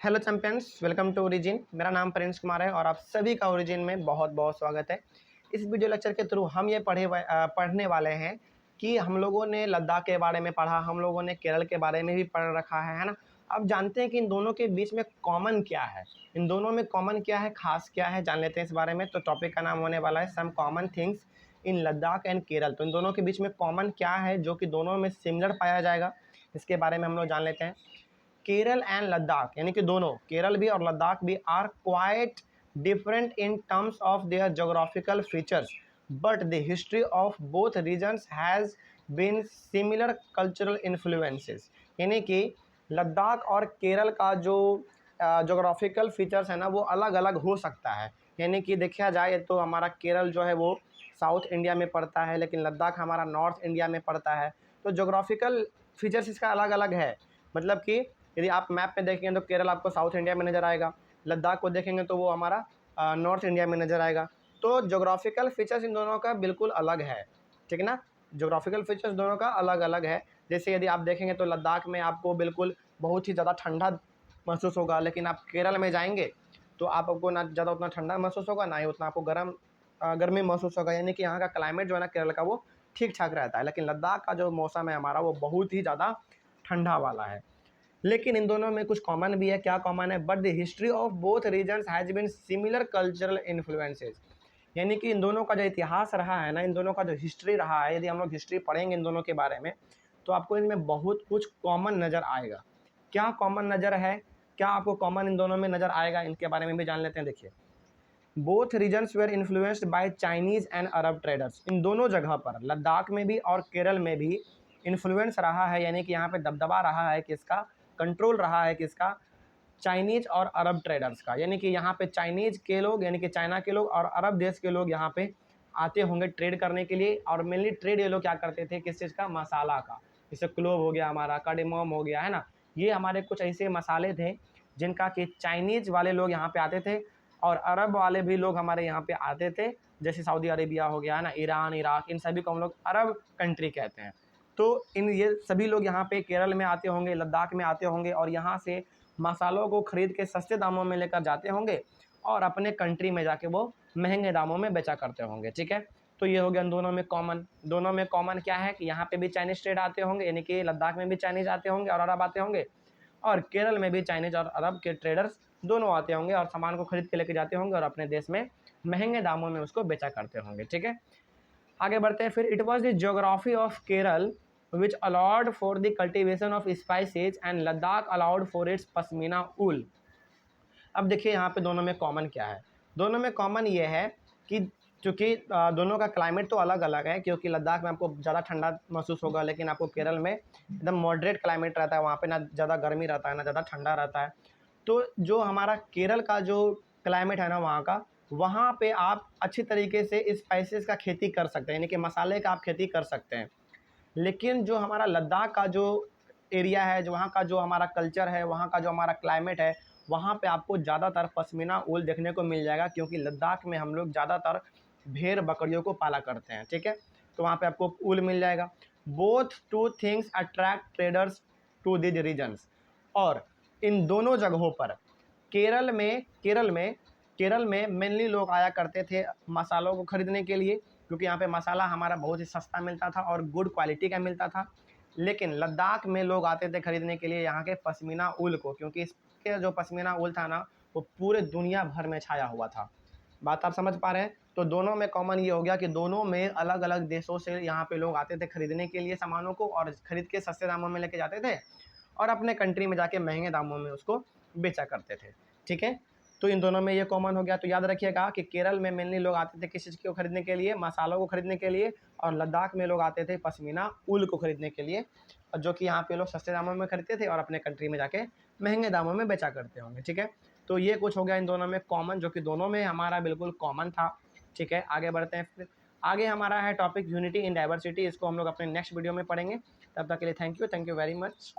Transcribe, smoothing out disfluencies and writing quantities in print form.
Hello champions, welcome to origin. मेरा नाम Prince Kumar है और आप सभी का ओरिजिन में बहुत बहुत स्वागत है। इस वीडियो लेक्चर के थ्रू हम ये पढ़ने वाले हैं कि हम लोगों ने लद्दाख के बारे में पढ़ा, हम लोगों ने केरल के बारे में भी पढ़ रखा है ना। अब जानते हैं कि इन दोनों के बीच में कॉमन क्या है, इन दोनों में कॉमन क्या है, खास क्या है, जान लेते हैं इस बारे में। तो टॉपिक का नाम होने वाला है some common things in Ladakh and Kerala. तो इन दोनों के बीच में कॉमन क्या है जो कि दोनों में सिमिलर पाया जाएगा, इसके बारे में हम लोग जान लेते हैं। केरल एंड लद्दाख यानी कि दोनों केरल भी और लद्दाख भी are quite different in terms of their geographical features, but the history of both regions has been similar cultural influences. यानी कि लद्दाख और केरल का जो जोग्राफिकल फीचर्स है ना वो अलग अलग हो सकता है। यानी कि देखा जाए तो हमारा केरल जो है वो साउथ इंडिया में पड़ता है, लेकिन लद्दाख हमारा नॉर्थ इंडिया में पड़ता है। तो जोग्राफिकल फीचर्स इसका अलग अलग है। मतलब कि यदि आप मैप में देखेंगे तो केरल आपको साउथ इंडिया में नज़र आएगा, लद्दाख को देखेंगे तो वो हमारा नॉर्थ इंडिया में नज़र आएगा। तो जोग्राफिकल फीचर्स इन दोनों का बिल्कुल अलग है, ठीक है ना। जोग्राफिकल फीचर्स दोनों का अलग अलग है। जैसे यदि आप देखेंगे तो लद्दाख में आपको बिल्कुल बहुत ही ज़्यादा ठंडा महसूस होगा, लेकिन आप केरल में जाएंगे तो आपको ना ज़्यादा उतना ठंडा महसूस होगा, ना ही उतना आपको गर्मी महसूस होगा। यानी कि यहाँ का क्लाइमेट जो है ना केरल का वो ठीक ठाक रहता है, लेकिन लद्दाख का जो मौसम है हमारा वो बहुत ही ज़्यादा ठंडा वाला है। लेकिन इन दोनों में कुछ कॉमन भी है। क्या कॉमन है? But the history of both regions has been similar cultural influences. यानी कि इन दोनों का जो इतिहास रहा है ना, इन दोनों का जो हिस्ट्री रहा है, यदि हम लोग हिस्ट्री पढ़ेंगे इन दोनों के बारे में तो आपको इनमें बहुत कुछ कॉमन नज़र आएगा। क्या कॉमन नज़र है, क्या आपको कॉमन इन दोनों में नज़र आएगा, इनके बारे में भी जान लेते हैं। देखिए, both reasons were influenced by Chinese and Arab traders. इन दोनों जगह पर लद्दाख में भी और केरल में भी इन्फ्लुएंस रहा है, यानी कि यहाँ पे दबदबा रहा है किसका, कंट्रोल रहा है किसका, चाइनीज़ और अरब ट्रेडर्स का। यानी कि यहाँ पे चाइनीज़ के लोग यानी कि चाइना के लोग और अरब देश के लोग यहाँ पे आते होंगे ट्रेड करने के लिए। और मेनली ट्रेड ये लोग क्या करते थे, किस चीज़ का, मसाला का। जैसे क्लोव हो गया, हमारा कार्डेमम हो गया, है ना। ये हमारे कुछ ऐसे मसाले थे जिनका कि चाइनीज़ वाले लोग यहाँ पे आते थे और अरब वाले भी लोग हमारे यहाँ पे आते थे। जैसे सऊदी अरेबिया हो गया, है ना, ईरान, इराक, इन सभी को हम लोग अरब कंट्री कहते हैं। तो इन ये सभी लोग यहाँ पे केरल में आते होंगे, लद्दाख में आते होंगे और यहाँ से मसालों को खरीद के सस्ते दामों में लेकर जाते होंगे और अपने कंट्री में जाके वो महंगे दामों में बेचा करते होंगे, ठीक है। तो ये हो गया इन दोनों में कॉमन। दोनों में कॉमन क्या है कि यहाँ पे भी चाइनीज़ ट्रेड आते होंगे, यानी कि लद्दाख में भी चाइनीज़ आते होंगे और अरब आते होंगे, और केरल में भी चाइनीज़ और अरब के ट्रेडर्स दोनों आते होंगे और सामान को खरीद के लेके जाते होंगे और अपने देश में महंगे दामों में उसको बेचा करते होंगे, ठीक है। आगे बढ़ते हैं फिर। It was the geography of Kerala which allowed for the cultivation of spices and Ladakh allowed for its pashmina wool. अब देखिए यहाँ पे दोनों में कॉमन क्या है। दोनों में कॉमन ये है कि चूँकि दोनों का क्लाइमेट तो अलग अलग है, क्योंकि लद्दाख में आपको ज़्यादा ठंडा महसूस होगा, लेकिन आपको केरल में एकदम मॉडरेट क्लाइमेट रहता है। वहाँ पे ना ज़्यादा गर्मी रहता है ना ज़्यादा ठंडा रहता है। तो जो हमारा केरल का जो क्लाइमेट है ना वहाँ का, वहाँ पे आप अच्छी तरीके से स्पाइसेस का खेती कर सकते हैं, यानी कि मसाले का आप खेती कर सकते हैं। लेकिन जो हमारा लद्दाख का जो एरिया है, जो वहाँ का जो हमारा कल्चर है, वहाँ का जो हमारा क्लाइमेट है, वहाँ पे आपको ज़्यादातर पश्मीना ऊल देखने को मिल जाएगा, क्योंकि लद्दाख में हम लोग ज़्यादातर भेड़ बकरियों को पाला करते हैं, ठीक है। तो वहाँ पे आपको ऊल मिल जाएगा। Both two things attract traders to these regions. और इन दोनों जगहों पर केरल में मेनली लोग आया करते थे मसालों को खरीदने के लिए, क्योंकि यहाँ पे मसाला हमारा बहुत ही सस्ता मिलता था और गुड क्वालिटी का मिलता था। लेकिन लद्दाख में लोग आते थे खरीदने के लिए यहाँ के पश्मीना ऊल को, क्योंकि इसके जो पश्मीना ऊल था ना वो पूरे दुनिया भर में छाया हुआ था। बात आप समझ पा रहे हैं। तो दोनों में कॉमन ये हो गया कि दोनों में अलग अलग देशों से यहाँ पे लोग आते थे खरीदने के लिए सामानों को, और खरीद के सस्ते दामों में लेके जाते थे और अपने कंट्री में जाके महंगे दामों में उसको बेचा करते थे, ठीक है। तो इन दोनों में ये कॉमन हो गया। तो याद रखिएगा कि केरल में मेनली लोग आते थे किस चीज़ को खरीदने के लिए, मसालों को खरीदने के लिए, और लद्दाख में लोग आते थे पश्मीना ऊल को खरीदने के लिए, और जो कि यहाँ पे लोग सस्ते दामों में खरीदते थे और अपने कंट्री में जाके महंगे दामों में बेचा करते होंगे, ठीक है। तो ये कुछ हो गया इन दोनों में कॉमन, जो कि दोनों में हमारा बिल्कुल कॉमन था, ठीक है। आगे बढ़ते हैं फिर। आगे हमारा है टॉपिक यूनिटी इन डाइवर्सिटी। इसको हम लोग अपने नेक्स्ट वीडियो में पढ़ेंगे। तब तक के लिए थैंक यू वेरी मच।